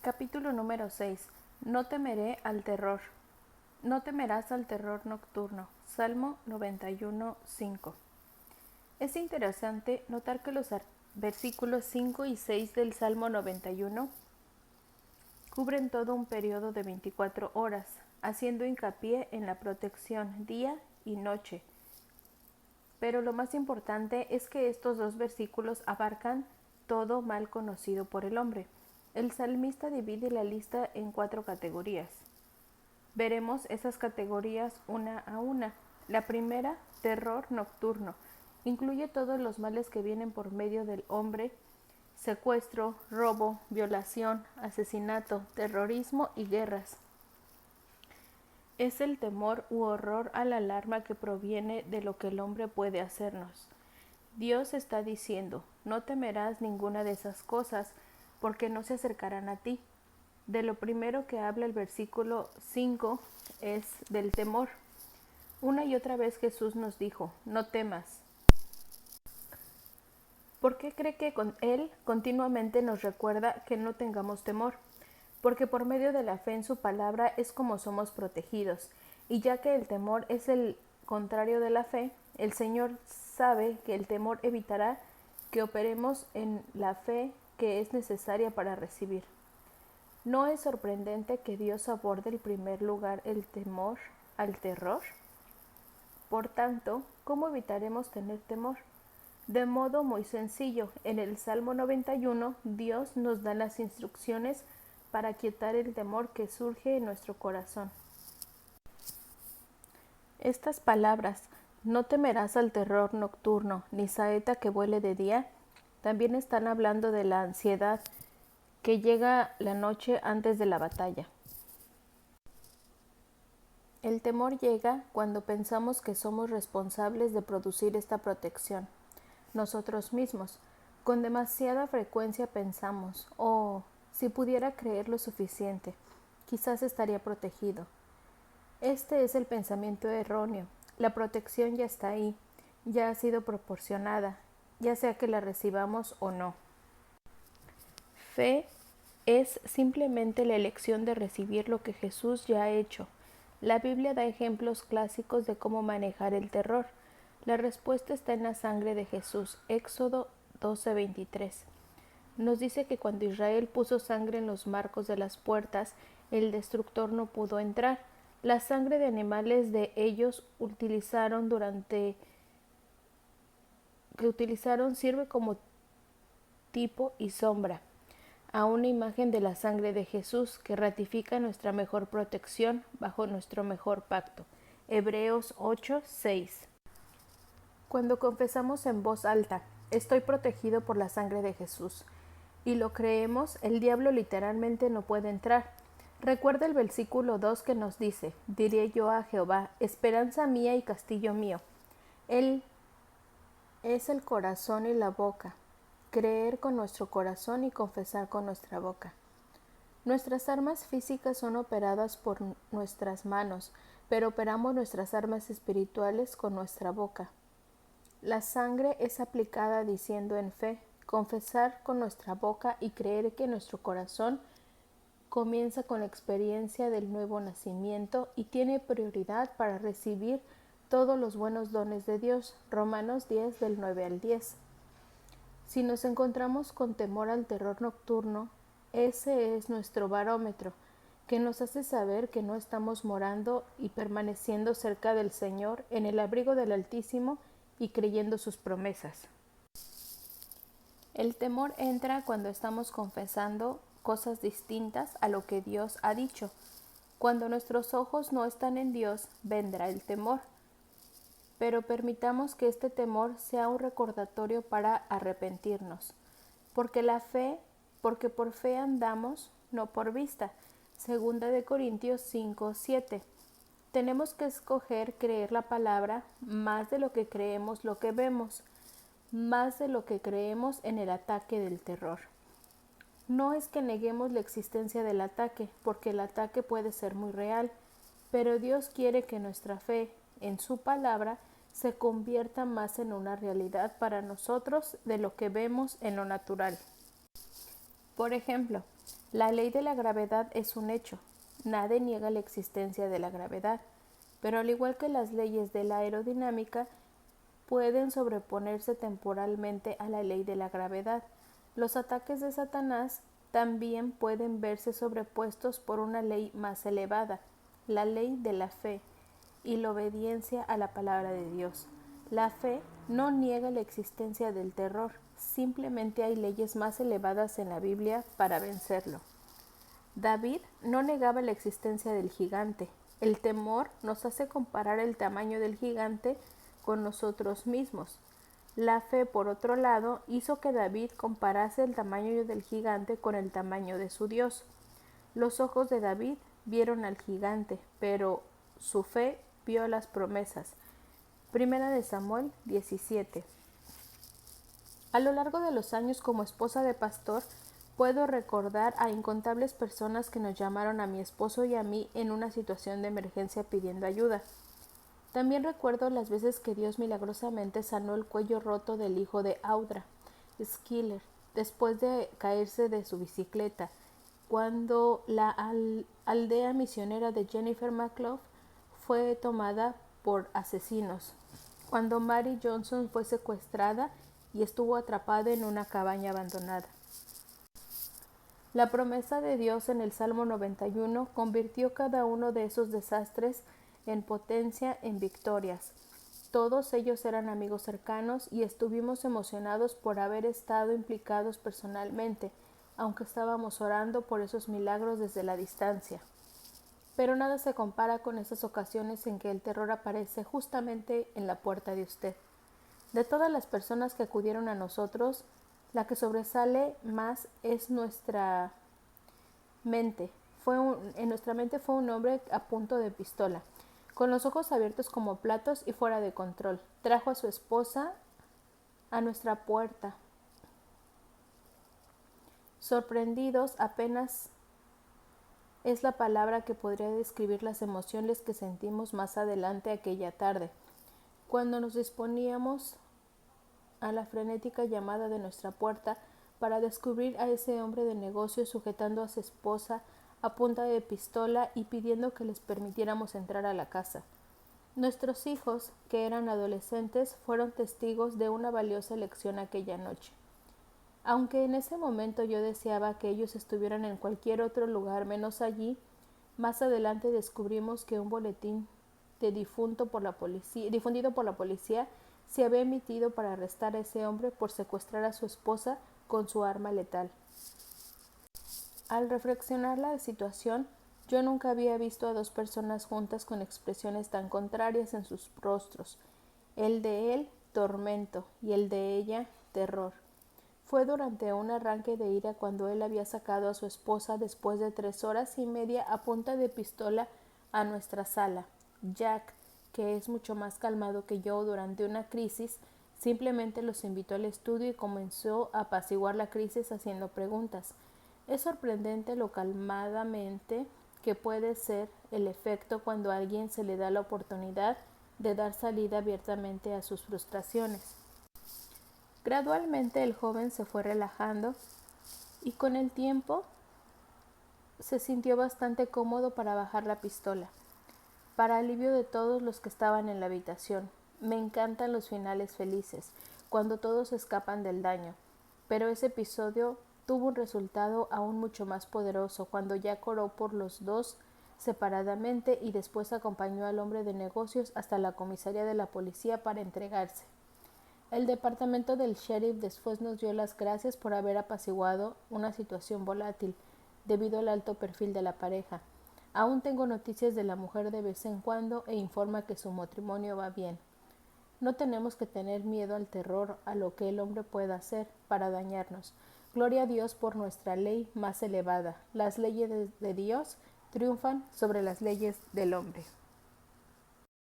Capítulo número 6. No temeré al terror. No temerás al terror nocturno. Salmo 91:5. Es interesante notar que los versículos 5 y 6 del Salmo 91 cubren todo un periodo de 24 horas, haciendo hincapié en la protección día y noche. Pero lo más importante es que estos dos versículos abarcan todo mal conocido por el hombre. El salmista divide la lista en 4 categorías. Veremos esas categorías una a una. La primera, terror nocturno, incluye todos los males que vienen por medio del hombre: secuestro, robo, violación, asesinato, terrorismo y guerras. Es el temor u horror a la alarma que proviene de lo que el hombre puede hacernos. Dios está diciendo: no temerás ninguna de esas cosas, porque no se acercarán a ti. De lo primero que habla el versículo 5 es del temor. Una y otra vez Jesús nos dijo: no temas. ¿Por qué cree que Él continuamente nos recuerda que no tengamos temor? Porque por medio de la fe en su palabra es como somos protegidos, y ya que el temor es el contrario de la fe, el Señor sabe que el temor evitará que operemos en la fe que es necesaria para recibir. ¿No es sorprendente que Dios aborde en primer lugar el temor al terror? Por tanto, ¿cómo evitaremos tener temor? De modo muy sencillo, en el Salmo 91, Dios nos da las instrucciones para quietar el temor que surge en nuestro corazón. Estas palabras: no temerás al terror nocturno, ni saeta que vuele de día, también están hablando de la ansiedad que llega la noche antes de la batalla. El temor llega cuando pensamos que somos responsables de producir esta protección nosotros mismos. Con demasiada frecuencia pensamos: oh, si pudiera creer lo suficiente, quizás estaría protegido. Este es el pensamiento erróneo. La protección ya está ahí, ya ha sido proporcionada, ya sea que la recibamos o no. Fe es simplemente la elección de recibir lo que Jesús ya ha hecho. La Biblia da ejemplos clásicos de cómo manejar el terror. La respuesta está en la sangre de Jesús. Éxodo 12:23. Nos dice que cuando Israel puso sangre en los marcos de las puertas, el destructor no pudo entrar. La sangre de animales de ellos utilizaron sirve como tipo y sombra a una imagen de la sangre de Jesús, que ratifica nuestra mejor protección bajo nuestro mejor pacto. Hebreos 8:6. Cuando confesamos en voz alta: estoy protegido por la sangre de Jesús, y lo creemos, el diablo literalmente no puede entrar. Recuerda el versículo 2 que nos dice: diré yo a Jehová, esperanza mía y castillo mío. Él es el corazón y la boca. Creer con nuestro corazón y confesar con nuestra boca. Nuestras armas físicas son operadas por nuestras manos, pero operamos nuestras armas espirituales con nuestra boca. La sangre es aplicada diciendo en fe, confesar con nuestra boca y creer que nuestro corazón comienza con la experiencia del nuevo nacimiento y tiene prioridad para recibir todos los buenos dones de Dios. Romanos 10 del 9 al 10. Si nos encontramos con temor al terror nocturno, ese es nuestro barómetro, que nos hace saber que no estamos morando y permaneciendo cerca del Señor, en el abrigo del Altísimo y creyendo sus promesas. El temor entra cuando estamos confesando cosas distintas a lo que Dios ha dicho. Cuando nuestros ojos no están en Dios, vendrá el temor. Pero permitamos que este temor sea un recordatorio para arrepentirnos, porque por fe andamos, no por vista. 2 Corintios 5:7. Tenemos que escoger creer la palabra más de lo que creemos lo que vemos, más de lo que creemos en el ataque del terror. No es que neguemos la existencia del ataque, porque el ataque puede ser muy real, pero Dios quiere que nuestra fe en su palabra se convierta más en una realidad para nosotros de lo que vemos en lo natural. Por ejemplo, La ley de la gravedad es un hecho. Nadie niega la existencia de la gravedad, pero al igual que las leyes de la aerodinámica, pueden sobreponerse temporalmente a la ley de la gravedad. Los ataques de Satanás también pueden verse sobrepuestos por una ley más elevada, la ley de la fe y la obediencia a la palabra de Dios. La fe no niega la existencia del terror, simplemente hay leyes más elevadas en la Biblia para vencerlo. David no negaba la existencia del gigante. El temor nos hace comparar el tamaño del gigante con nosotros mismos. La fe, por otro lado, hizo que David comparase el tamaño del gigante con el tamaño de su Dios. Los ojos de David vieron al gigante, pero su fe vio las promesas. Primera de Samuel 17. A lo largo de los años como esposa de pastor, puedo recordar a incontables personas que nos llamaron a mi esposo y a mí en una situación de emergencia pidiendo ayuda. También recuerdo las veces que Dios milagrosamente sanó el cuello roto del hijo de Audra, Schiller, después de caerse de su bicicleta, cuando la aldea misionera de Jennifer McLaughlin fue tomada por asesinos, cuando Mary Johnson fue secuestrada y estuvo atrapada en una cabaña abandonada. La promesa de Dios en el Salmo 91 convirtió cada uno de esos desastres en potencia, en victorias. Todos ellos eran amigos cercanos y estuvimos emocionados por haber estado implicados personalmente, aunque estábamos orando por esos milagros desde la distancia. Pero nada se compara con esas ocasiones en que el terror aparece justamente en la puerta de usted. De todas las personas que acudieron a nosotros, la que sobresale más es nuestra mente. En nuestra mente fue un hombre a punto de pistola, con los ojos abiertos como platos y fuera de control. Trajo a su esposa a nuestra puerta. Sorprendidos apenas es la palabra que podría describir las emociones que sentimos más adelante aquella tarde, cuando nos disponíamos a la frenética llamada de nuestra puerta para descubrir a ese hombre de negocios sujetando a su esposa a punta de pistola y pidiendo que les permitiéramos entrar a la casa. Nuestros hijos, que eran adolescentes, fueron testigos de una valiosa lección aquella noche. Aunque en ese momento yo deseaba que ellos estuvieran en cualquier otro lugar menos allí, más adelante descubrimos que un boletín difundido por la policía se había emitido para arrestar a ese hombre por secuestrar a su esposa con su arma letal. Al reflexionar la situación, yo nunca había visto a dos personas juntas con expresiones tan contrarias en sus rostros. El de él, tormento, y el de ella, terror. Fue durante un arranque de ira cuando él había sacado a su esposa después de 3 horas y media a punta de pistola a nuestra sala. Jack, que es mucho más calmado que yo durante una crisis, simplemente los invitó al estudio y comenzó a apaciguar la crisis haciendo preguntas. Es sorprendente lo calmadamente que puede ser el efecto cuando a alguien se le da la oportunidad de dar salida abiertamente a sus frustraciones. Gradualmente el joven se fue relajando y con el tiempo se sintió bastante cómodo para bajar la pistola, para alivio de todos los que estaban en la habitación. Me encantan los finales felices, cuando todos escapan del daño, pero ese episodio tuvo un resultado aún mucho más poderoso cuando Jack oró por los dos separadamente y después acompañó al hombre de negocios hasta la comisaría de la policía para entregarse. El departamento del sheriff después nos dio las gracias por haber apaciguado una situación volátil debido al alto perfil de la pareja. Aún tengo noticias de la mujer de vez en cuando e informa que su matrimonio va bien. No tenemos que tener miedo al terror, a lo que el hombre pueda hacer para dañarnos. Gloria a Dios por nuestra ley más elevada. Las leyes de Dios triunfan sobre las leyes del hombre.